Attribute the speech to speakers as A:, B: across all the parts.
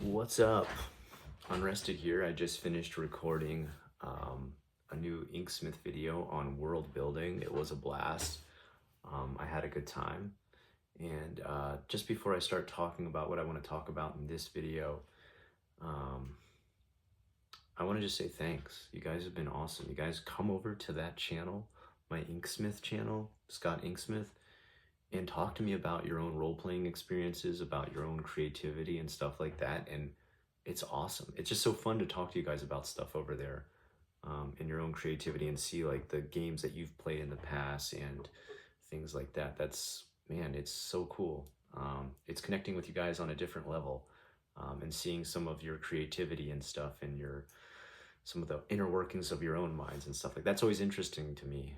A: What's up? Unrested here. I just finished recording a new Inksmith video on world building. It was a blast. I had a good time. And just before I start talking about what I want to talk about in this video, um, I want to just say thanks. You guys have been awesome. You guys come over to that channel, my Inksmith channel, Scott Inksmith, and talk to me about your own role-playing experiences, about your own creativity and stuff like that. And it's awesome. It's just so fun to talk to you guys about stuff over there, and your own creativity, and see like the games that you've played in the past and things like that. That's, man, it's so cool. It's connecting with you guys on a different level, and seeing some of your creativity and stuff, and some of the inner workings of your own minds and stuff like that's always interesting to me.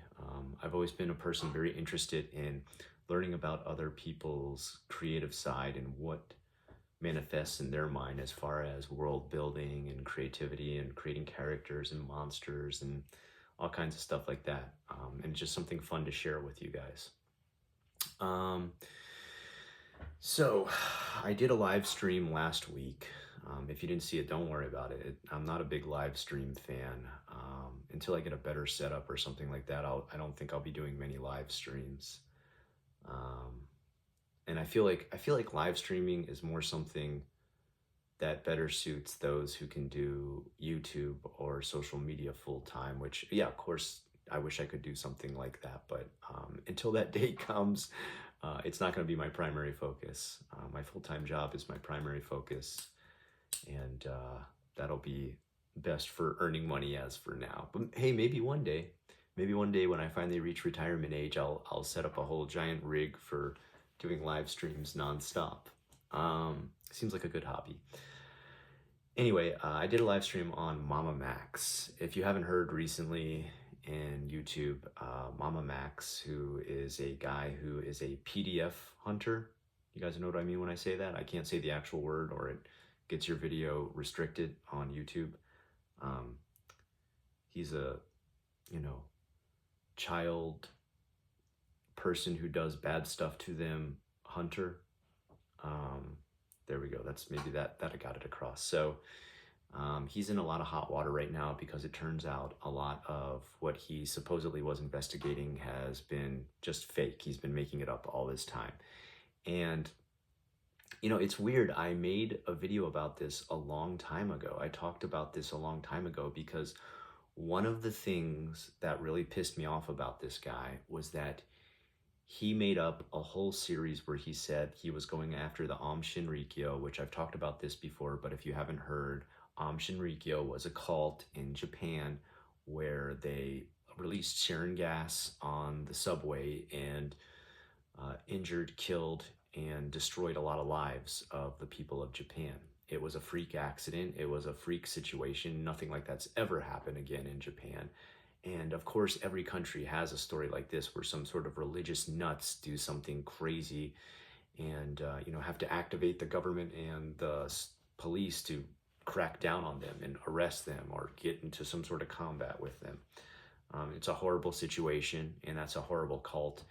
A: I've always been a person very interested in learning about other people's creative side and what manifests in their mind as far as world building and creativity and creating characters and monsters and all kinds of stuff like that. And just something fun to share with you guys. So I did a live stream last week. If you didn't see it, don't worry about it. I'm not a big live stream fan. Until I get a better setup or something like that, I don't think I'll be doing many live streams. And I feel like live streaming is more something that better suits those who can do YouTube or social media full time, which, yeah, of course, I wish I could do something like that. But until that day comes, it's not going to be my primary focus. My full-time job is my primary focus, and that'll be best for earning money as for now. But hey, maybe one day when I finally reach retirement age, I'll set up a whole giant rig for doing live streams nonstop. Seems like a good hobby. Anyway, I did a live stream on Mamamax. If you haven't heard recently in YouTube, Mamamax, who is a guy who is a PDF hunter. You guys know what I mean when I say that? I can't say the actual word or it gets your video restricted on YouTube. He's a, child person who does bad stuff to them, hunter. There we go. That's maybe that I got it across. So he's in a lot of hot water right now because it turns out a lot of what he supposedly was investigating has been just fake. He's been making it up all this time. And it's weird. I made a video about this a long time ago. I talked about this a long time ago because one of the things that really pissed me off about this guy was that he made up a whole series where he said he was going after the Aum Shinrikyo, which I've talked about this before, but if you haven't heard, Aum Shinrikyo was a cult in Japan where they released sarin gas on the subway and injured, killed, and destroyed a lot of lives of the people of Japan. It was a freak accident. It was a freak situation. Nothing like that's ever happened again in Japan. And of course, every country has a story like this where some sort of religious nuts do something crazy and, have to activate the government and the police to crack down on them and arrest them or get into some sort of combat with them. It's a horrible situation, and that's a horrible cult.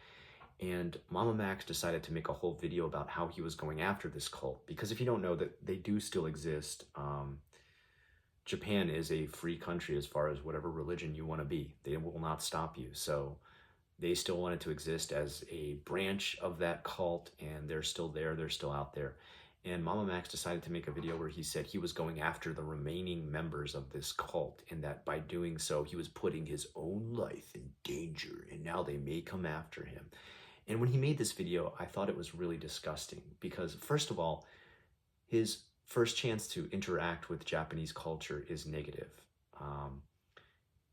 A: And Mamamax decided to make a whole video about how he was going after this cult. Because if you don't know that they do still exist, Japan is a free country as far as whatever religion you want to be. They will not stop you. So they still wanted to exist as a branch of that cult, and they're still there. They're still out there. And Mamamax decided to make a video where he said he was going after the remaining members of this cult, and that by doing so, he was putting his own life in danger, and now they may come after him. And when he made this video, I thought it was really disgusting because, first of all, his first chance to interact with Japanese culture is negative.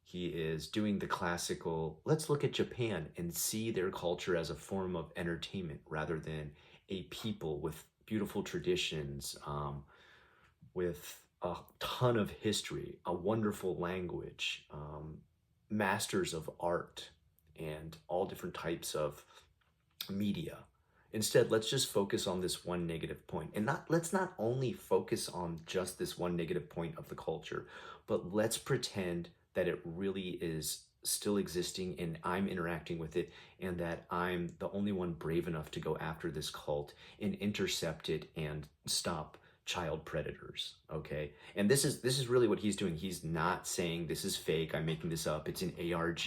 A: He is doing the classical, let's look at Japan and see their culture as a form of entertainment rather than a people with beautiful traditions, with a ton of history, a wonderful language, masters of art, and all different types of media. Instead, let's just focus on this one negative point. And let's not only focus on just this one negative point of the culture, but let's pretend that it really is still existing and I'm interacting with it, and that I'm the only one brave enough to go after this cult and intercept it and stop child predators, okay? And this is really what he's doing. He's not saying this is fake, I'm making this up, it's an ARG,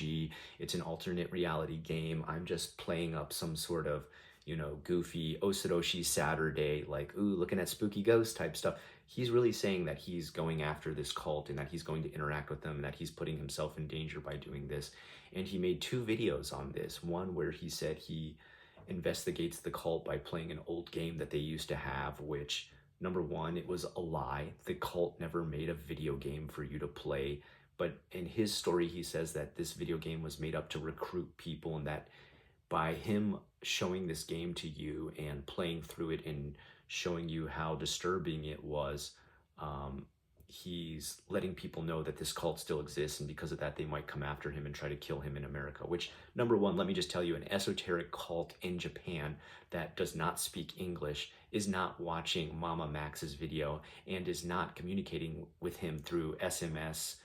A: it's an alternate reality game, I'm just playing up some sort of, goofy Osoroshi Saturday, like, ooh, looking at spooky ghost type stuff. He's really saying that he's going after this cult and that he's going to interact with them and that he's putting himself in danger by doing this. And he made two videos on this. One where he said he investigates the cult by playing an old game that they used to have, which, number one, it was a lie. The cult never made a video game for you to play. But in his story, he says that this video game was made up to recruit people, and that by him showing this game to you and playing through it and showing you how disturbing it was, he's letting people know that this cult still exists, and because of that, they might come after him and try to kill him in America. Which, number one, let me just tell you, an esoteric cult in Japan that does not speak English is not watching Mamamax's video and is not communicating with him through SMS,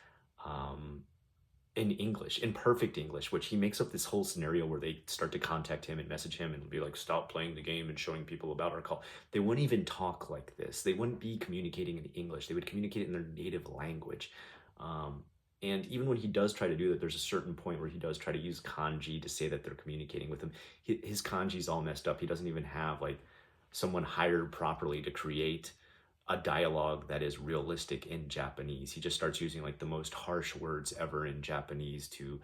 A: in English, in perfect English, which he makes up this whole scenario where they start to contact him and message him and be like, stop playing the game and showing people about our call. They wouldn't even talk like this. They wouldn't be communicating in English. They would communicate in their native language. And even when he does try to do that, there's a certain point where he does try to use kanji to say that they're communicating with him. His kanji's all messed up. He doesn't even have like someone hired properly to create a dialogue that is realistic in Japanese. He just starts using like the most harsh words ever in Japanese to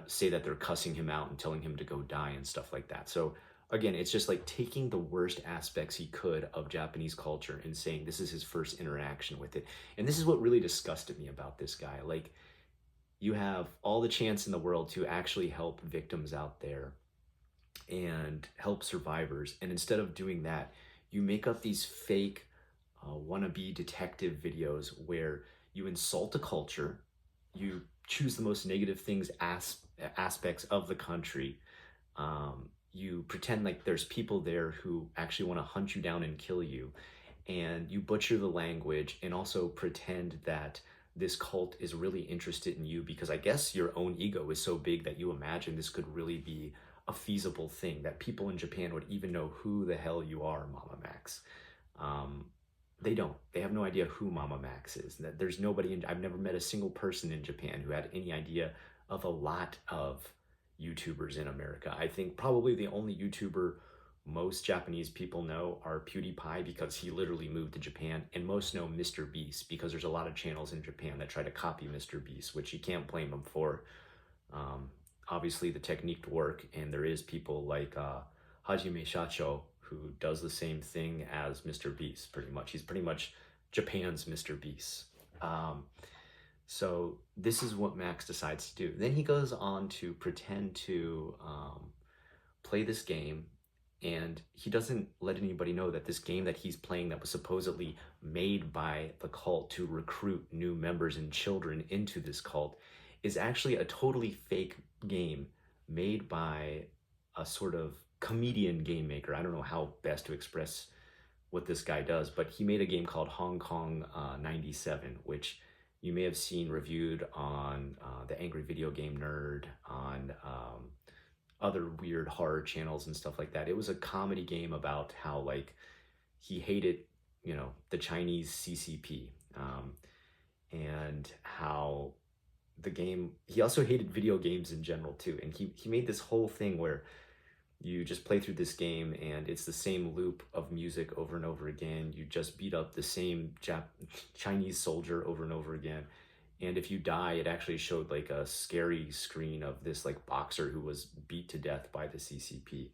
A: say that they're cussing him out and telling him to go die and stuff like that. So again, it's just like taking the worst aspects he could of Japanese culture and saying this is his first interaction with it. And this is what really disgusted me about this guy. Like, you have all the chance in the world to actually help victims out there and help survivors, and instead of doing that, you make up these fake wannabe detective videos where you insult a culture, you choose the most negative things, aspects of the country, you pretend like there's people there who actually want to hunt you down and kill you, and you butcher the language and also pretend that this cult is really interested in you because I guess your own ego is so big that you imagine this could really be a feasible thing, that people in Japan would even know who the hell you are, Mamamax. They don't. They have no idea who Mamamax is. There's nobody I've never met a single person in Japan who had any idea of a lot of YouTubers in America. I think probably the only YouTuber most Japanese people know are PewDiePie, because he literally moved to Japan, and most know Mr. Beast because there's a lot of channels in Japan that try to copy Mr. Beast, which you can't blame them for. Obviously, the technique work, and there is people like Hajime Shacho, who does the same thing as Mr. Beast, pretty much. He's pretty much Japan's Mr. Beast. So this is what Max decides to do. Then he goes on to pretend to play this game, and he doesn't let anybody know that this game that he's playing, that was supposedly made by the cult to recruit new members and children into this cult, is actually a totally fake game made by a sort of comedian game maker. I don't know how best to express what this guy does, but he made a game called Hong Kong 97, which you may have seen reviewed on the Angry Video Game Nerd, on other weird horror channels and stuff like that. It was a comedy game about how, like, he hated, the Chinese CCP, and how the game, he also hated video games in general too. And he made this whole thing where you just play through this game and it's the same loop of music over and over again. You just beat up the same Chinese soldier over and over again. And if you die, it actually showed like a scary screen of this like boxer who was beat to death by the CCP.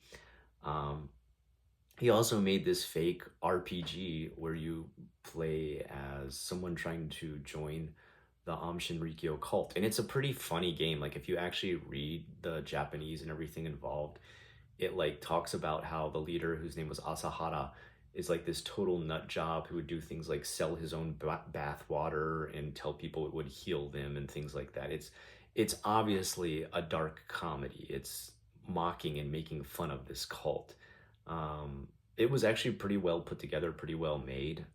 A: He also made this fake RPG where you play as someone trying to join the Aum Shinrikyo cult. And it's a pretty funny game. Like, if you actually read the Japanese and everything involved, it like talks about how the leader, whose name was Asahara, is like this total nut job who would do things like sell his own bath water and tell people it would heal them and things like that. It's obviously a dark comedy. It's mocking and making fun of this cult. It was actually pretty well put together, pretty well made.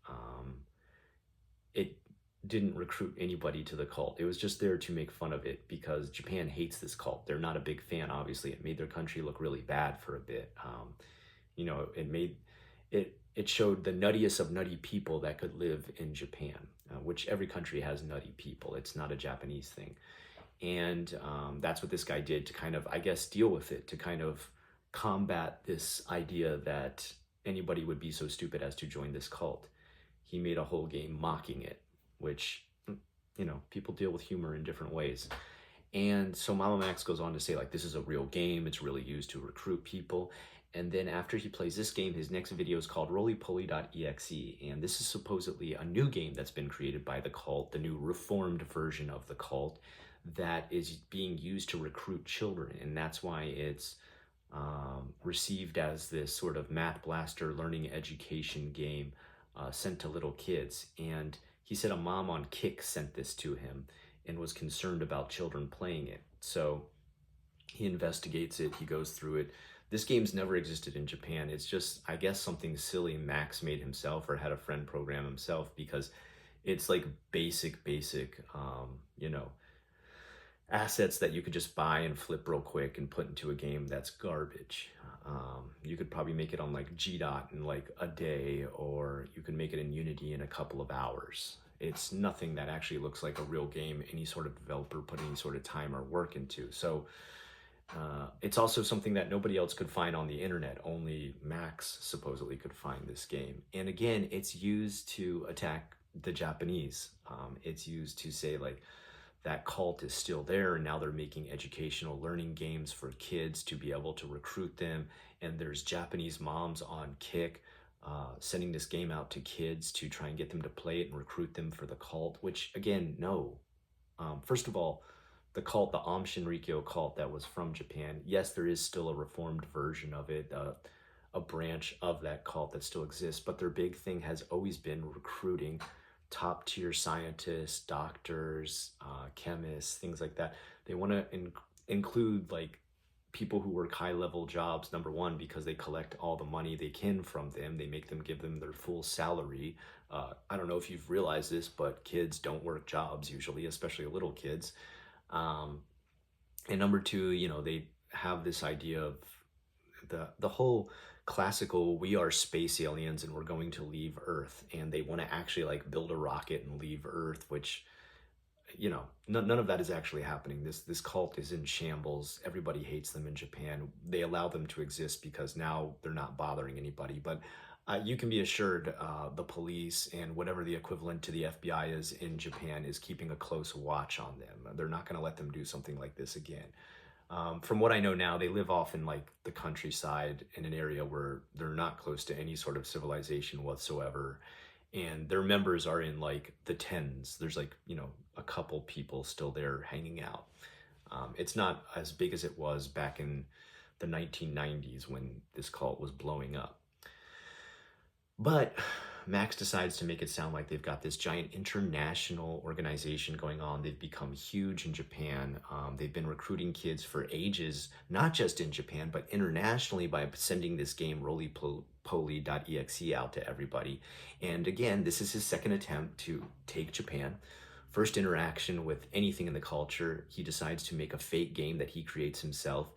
A: It didn't recruit anybody to the cult. It was just there to make fun of it because Japan hates this cult. They're not a big fan, obviously. It made their country look really bad for a bit. it showed the nuttiest of nutty people that could live in Japan, which every country has nutty people. It's not a Japanese thing. And that's what this guy did to kind of, I guess, deal with it, to kind of combat this idea that anybody would be so stupid as to join this cult. He made a whole game mocking it, which, people deal with humor in different ways. And so Mamamax goes on to say, like, this is a real game. It's really used to recruit people. And then after he plays this game, his next video is called rolypoly.exe. And this is supposedly a new game that's been created by the cult, the new reformed version of the cult that is being used to recruit children. And that's why it's received as this sort of math blaster learning education game sent to little kids. And he said a mom on Kick sent this to him and was concerned about children playing it. So he investigates it, he goes through it. This game's never existed in Japan. It's just, I guess, something silly Max made himself or had a friend program himself, because it's like basic, assets that you could just buy and flip real quick and put into a game that's garbage. You could probably make it on like GDOT in like a day, or you can make it in Unity in a couple of hours. It's nothing that actually looks like a real game any sort of developer put any sort of time or work into. So it's also something that nobody else could find on the internet. Only Max supposedly could find this game. And again, it's used to attack the Japanese. It's used to say like that cult is still there, and now they're making educational learning games for kids to be able to recruit them. And there's Japanese moms on Kick sending this game out to kids to try and get them to play it and recruit them for the cult, which again, no. First of all, the cult, the Aum Shinrikyo cult that was from Japan, yes, there is still a reformed version of it, a branch of that cult that still exists, but their big thing has always been recruiting top tier scientists, doctors, chemists, things like that. They want to include like people who work high level jobs, number one, because they collect all the money they can from them. They make them give them their full salary. I don't know if you've realized this, but kids don't work jobs usually, especially little kids. And number two, they have this idea of the whole classical, we are space aliens and we're going to leave Earth, and they want to actually like build a rocket and leave Earth, which, none of that is actually happening. This cult is in shambles. Everybody hates them in Japan. They allow them to exist because now they're not bothering anybody. But you can be assured the police and whatever the equivalent to the FBI is in Japan is keeping a close watch on them. They're not going to let them do something like this again. From what I know now, they live off in like the countryside in an area where they're not close to any sort of civilization whatsoever. And their members are in like the tens. There's like, a couple people still there hanging out. It's not as big as it was back in the 1990s when this cult was blowing up. But Max decides to make it sound like they've got this giant international organization going on. They've become huge in Japan. They've been recruiting kids for ages, not just in Japan, but internationally by sending this game rolypoly.exe out to everybody. And again, this is his second attempt to take Japan. First interaction with anything in the culture, he decides to make a fake game that he creates himself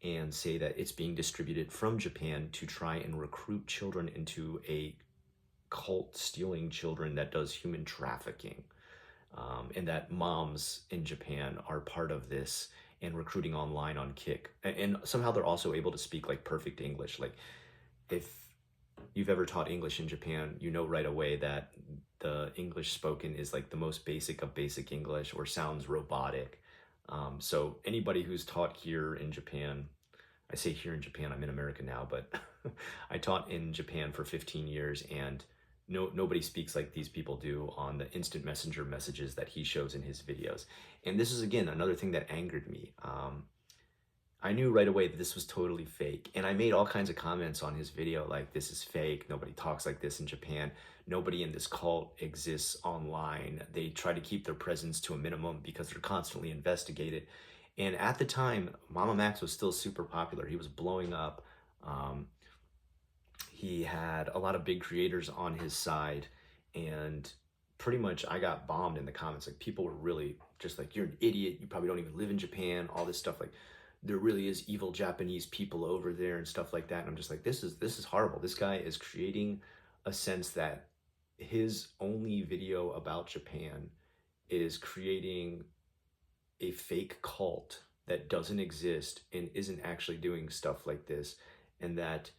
A: and say that it's being distributed from Japan to try and recruit children into a cult stealing children that does human trafficking, and that moms in Japan are part of this and recruiting online on Kick. And somehow they're also able to speak like perfect English. Like if you've ever taught English in Japan, you know right away that the English spoken is like the most basic of basic English or sounds robotic. So anybody who's taught here in Japan, I say here in Japan, I'm in America now, but I taught in Japan for 15 years, and nobody speaks like these people do on the instant messenger messages that he shows in his videos. And this is, again, another thing that angered me. I knew right away that this was totally fake. And I made all kinds of comments on his video like, this is fake. Nobody talks like this in Japan. Nobody in this cult exists online. They try to keep their presence to a minimum because they're constantly investigated. And at the time, Mamamax was still super popular. He was blowing up. He had a lot of big creators on his side, and pretty much I got bombed in the comments. Like, people were really just like, you're an idiot. You probably don't even live in Japan, all this stuff. Like, there really is evil Japanese people over there and stuff like that. And I'm just like, this is horrible. This guy is creating a sense that his only video about Japan is creating a fake cult that doesn't exist and isn't actually doing stuff like this, and that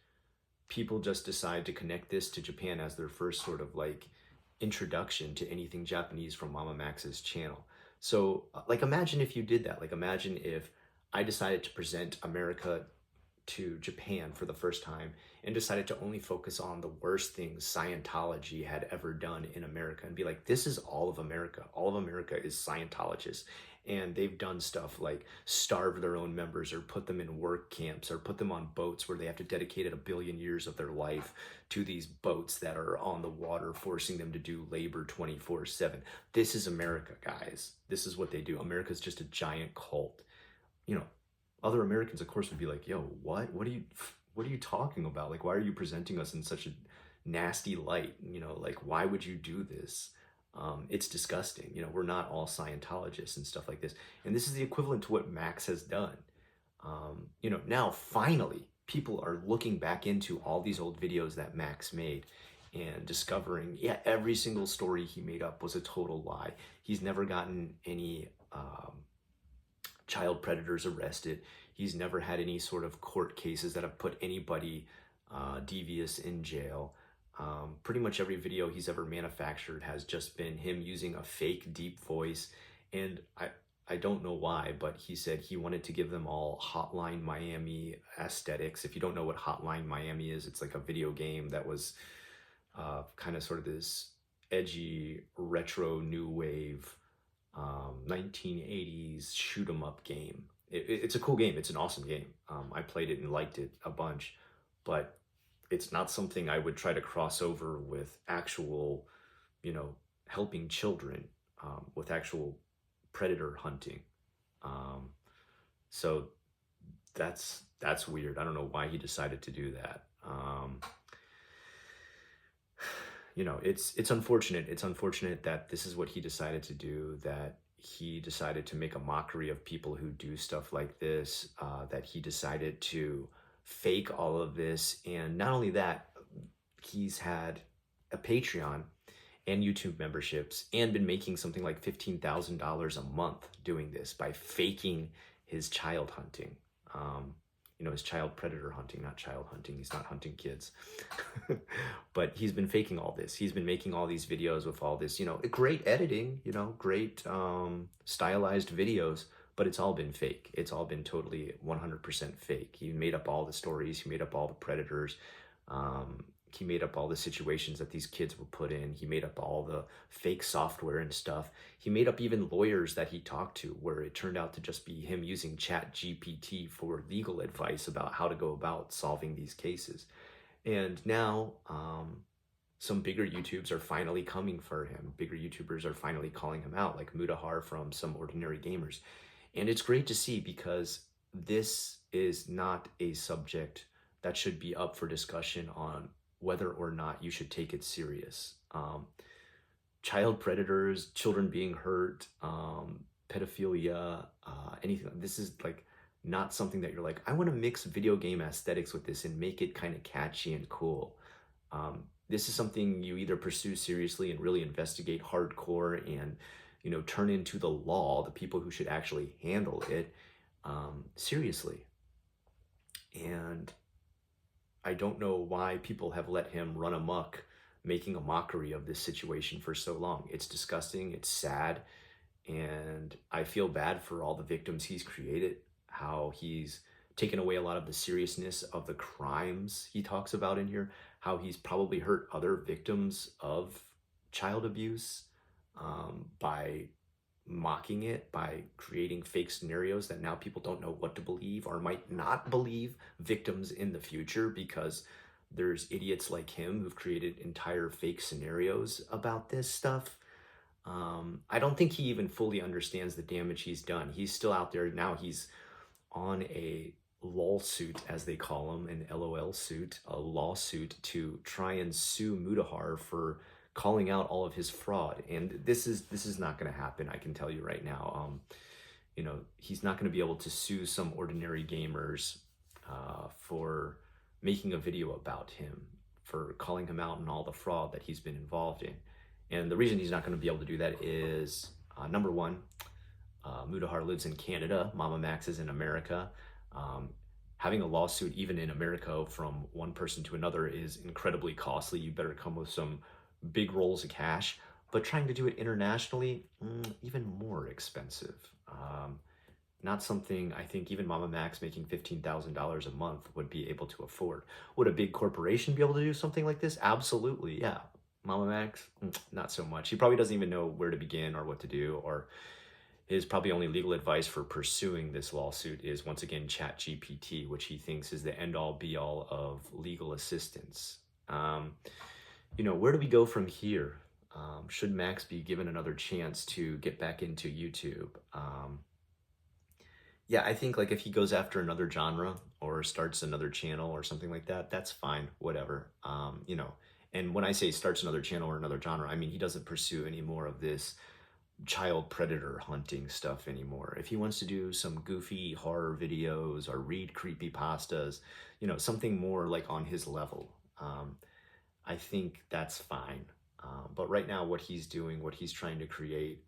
A: people just decide to connect this to Japan as their first sort of like introduction to anything Japanese from Mamamax's channel. So, like, imagine if you did that. Like, imagine if I decided to present America to Japan for the first time and decided to only focus on the worst things Scientology had ever done in America and be like, this is all of America. All of America is Scientologists. And they've done stuff like starve their own members or put them in work camps or put them on boats where they have to dedicate 1 billion years of their life to these boats that are on the water, forcing them to do labor 24/7. This is America, guys. This is what they do. America's just a giant cult. You know, other Americans, of course, would be like, "Yo, what? What are you talking about? Like, why are you presenting us in such a nasty light? You know, like, why would you do this? It's disgusting. You know, we're not all Scientologists and stuff like this." And this is the equivalent to what Max has done. You know, now finally, people are looking back into all these old videos that Max made and discovering, yeah, every single story he made up was a total lie. He's never gotten any child predators arrested. He's never had any sort of court cases that have put anybody devious in jail. Pretty much every video he's ever manufactured has just been him using a fake deep voice. And I don't know why, but he said he wanted to give them all Hotline Miami aesthetics. If you don't know what Hotline Miami is, it's like a video game that was kind of sort of this edgy, retro, new wave 1980s shoot 'em up game. It's a cool game. It's an awesome game. I played it and liked it a bunch, but it's not something I would try to cross over with actual, you know, helping children, with actual predator hunting. Um, so that's weird. I don't know why he decided to do that. You know, it's unfortunate. It's unfortunate that this is what he decided to do, that he decided to make a mockery of people who do stuff like this, that he decided to fake all of this. And not only that, he's had a Patreon and YouTube memberships and been making something like $15,000 a month doing this by faking his child hunting. You know, his child predator hunting, not child hunting. He's not hunting kids. But he's been faking all this. He's been making all these videos with all this, you know, great editing, you know, great stylized videos, but it's all been fake. It's all been totally 100% fake. He made up all the stories. He made up all the predators. He made up all the situations that these kids were put in. He made up all the fake software and stuff. He made up even lawyers that he talked to, where it turned out to just be him using Chat GPT for legal advice about how to go about solving these cases. And now some bigger YouTubers are finally coming for him. Bigger YouTubers are finally calling him out, like Mudahar from Some Ordinary Gamers. And it's great to see, because this is not a subject that should be up for discussion on whether or not you should take it serious. Child predators, children being hurt, pedophilia, anything. This is like not something that you're like, I want to mix video game aesthetics with this and make it kind of catchy and cool. This is something you either pursue seriously and really investigate hardcore and, you know, turn into the law, the people who should actually handle it, seriously. And I don't know why people have let him run amok, making a mockery of this situation for so long. It's disgusting, it's sad, and I feel bad for all the victims he's created, how he's taken away a lot of the seriousness of the crimes he talks about in here, how he's probably hurt other victims of child abuse by mocking it, by creating fake scenarios that now people don't know what to believe or might not believe victims in the future, because there's idiots like him who've created entire fake scenarios about this stuff. I don't think he even fully understands the damage he's done. He's still out there now. He's on a lawsuit, as they call them, an LOL suit, a lawsuit to try and sue Mudahar for calling out all of his fraud. And this is not going to happen, I can tell you right now. he's not going to be able to sue some ordinary gamers for making a video about him, for calling him out and all the fraud that he's been involved in. And the reason he's not going to be able to do that is number one, Mudahar lives in Canada, Mamamax is in America. Um, Having a lawsuit, even in America, from one person to another is incredibly costly. You better come with some big rolls of cash. But trying to do it internationally, even more expensive. Not something I think even Mama Max making $15,000 a month would be able to afford. Would a big corporation be able to do something like this? Absolutely, yeah. Mama Max, not so much. He probably doesn't even know where to begin or what to do, or his probably only legal advice for pursuing this lawsuit is once again ChatGPT, which he thinks is the end-all be-all of legal assistance. Where do we go from here? Should Max be given another chance to get back into YouTube? Yeah, I think like if he goes after another genre or starts another channel or something like that, that's fine, whatever. And when I say starts another channel or another genre, I mean he doesn't pursue any more of this child predator hunting stuff anymore. If he wants to do some goofy horror videos or read creepy pastas, something more like on his level, I think that's fine. But right now, what he's doing, what he's trying to create,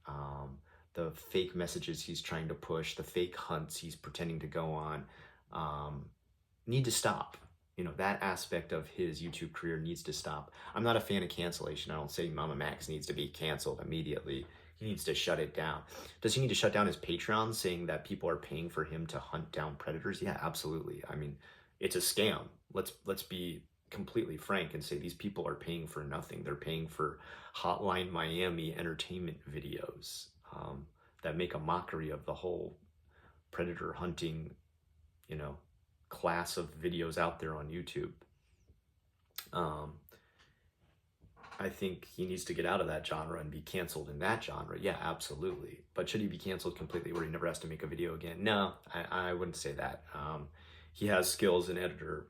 A: the fake messages he's trying to push, the fake hunts he's pretending to go on, need to stop. That aspect of his YouTube career needs to stop. I'm not a fan of cancellation. I don't say Mama Max needs to be canceled immediately. He needs to shut it down. Does he need to shut down his Patreon saying that people are paying for him to hunt down predators? Yeah, absolutely. I mean, it's a scam. Let's be completely frank and say these people are paying for nothing. They're paying for Hotline Miami entertainment videos that make a mockery of the whole predator hunting, class of videos out there on YouTube. I think he needs to get out of that genre and be canceled in that genre. Yeah, absolutely. But should he be canceled completely where he never has to make a video again? No, I wouldn't say that. He has skill as an editor.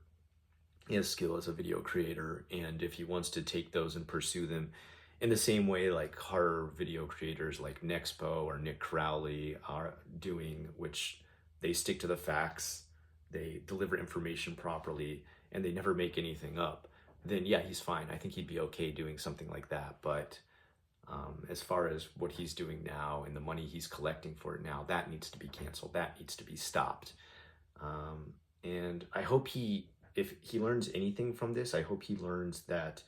A: He has skill as a video creator. And if he wants to take those and pursue them in the same way like horror video creators like Nexpo or Nick Crowley are doing, which they stick to the facts, they deliver information properly, and they never make anything up, then yeah, he's fine. I think he'd be okay doing something like that. But as far as what he's doing now and the money he's collecting for it now, that needs to be canceled. That needs to be stopped. And I hope if he learns anything from this, I hope he learns that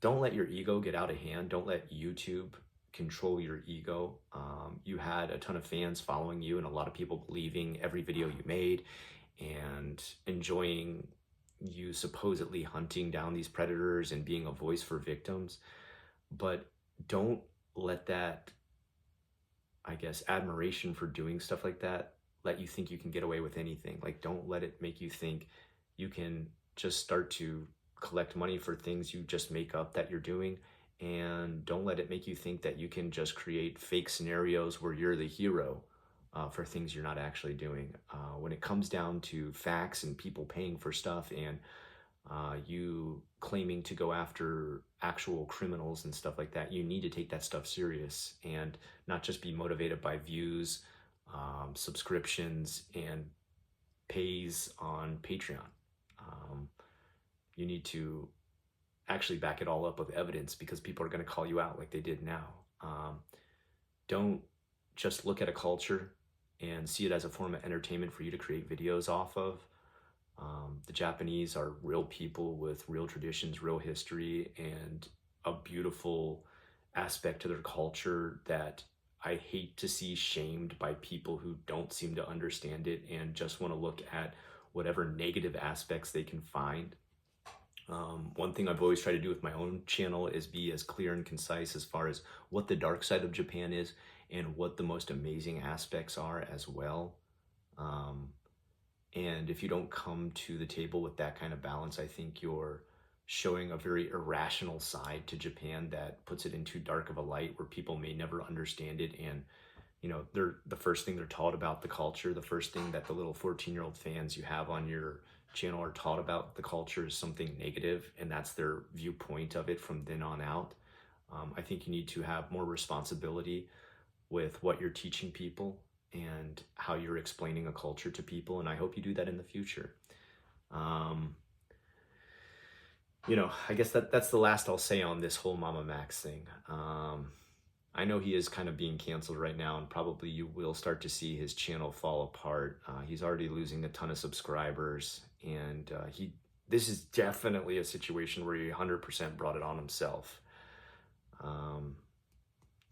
A: don't let your ego get out of hand. Don't let YouTube control your ego. You had a ton of fans following you and a lot of people believing every video you made and enjoying you supposedly hunting down these predators and being a voice for victims. But don't let that, I guess, admiration for doing stuff like that let you think you can get away with anything. Like, don't let it make you think you can just start to collect money for things you just make up that you're doing. And don't let it make you think that you can just create fake scenarios where you're the hero for things you're not actually doing. When it comes down to facts and people paying for stuff and you claiming to go after actual criminals and stuff like that, you need to take that stuff serious and not just be motivated by views, subscriptions, and pays on Patreon. You need to actually back it all up with evidence because people are going to call you out like they did now. Don't just look at a culture and see it as a form of entertainment for you to create videos off of. The Japanese are real people with real traditions, real history, and a beautiful aspect to their culture that I hate to see shamed by people who don't seem to understand it and just want to look at whatever negative aspects they can find. One thing I've always tried to do with my own channel is be as clear and concise as far as what the dark side of Japan is and what the most amazing aspects are as well. And if you don't come to the table with that kind of balance, I think you're showing a very irrational side to Japan that puts it in too dark of a light where people may never understand it. And, they're the first thing they're taught about the culture, the first thing that the little 14-year-old fans you have on your channel are taught about the culture is something negative, and that's their viewpoint of it from then on out. I think you need to have more responsibility with what you're teaching people and how you're explaining a culture to people. And I hope you do that in the future. Um, I guess that's the last I'll say on this whole Mamamax thing. I know he is kind of being canceled right now, and probably you will start to see his channel fall apart. He's already losing a ton of subscribers, and this is definitely a situation where he 100% brought it on himself.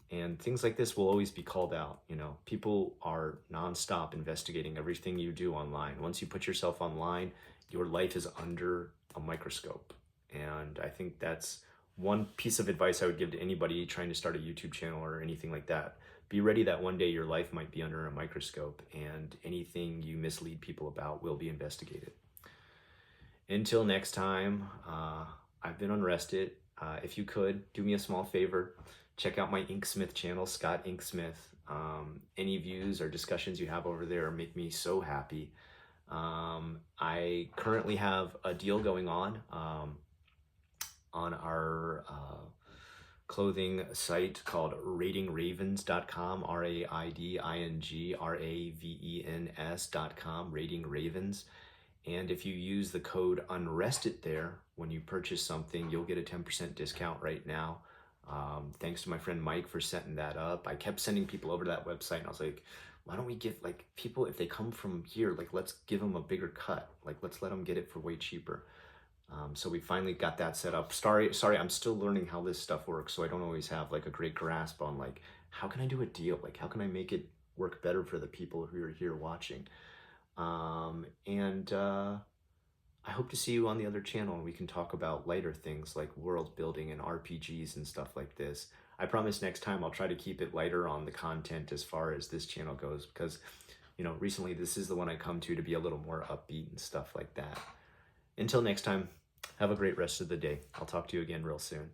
A: And things like this will always be called out. People are nonstop investigating everything you do online. Once you put yourself online, your life is under a microscope. And I think that's one piece of advice I would give to anybody trying to start a YouTube channel or anything like that. Be ready that one day your life might be under a microscope, and anything you mislead people about will be investigated. Until next time, I've been Unrested. If you could, do me a small favor. Check out my Inksmith channel, Scott Inksmith. Any views or discussions you have over there make me so happy. I currently have a deal going on our clothing site called ratingravens.com, raidingravens.com, Rating Ravens. And if you use the code UNRESTED there when you purchase something, you'll get a 10% discount right now. Thanks to my friend Mike for setting that up. I kept sending people over to that website, and I was like, why don't we give people, if they come from here, let's give them a bigger cut. Let's let them get it for way cheaper. So we finally got that set up. Sorry, I'm still learning how this stuff works, so I don't always have a great grasp on how can I do a deal? How can I make it work better for the people who are here watching? I hope to see you on the other channel, and we can talk about lighter things like world building and RPGs and stuff like this. I promise next time I'll try to keep it lighter on the content as far as this channel goes, because, recently this is the one I come to be a little more upbeat and stuff like that. Until next time, have a great rest of the day. I'll talk to you again real soon.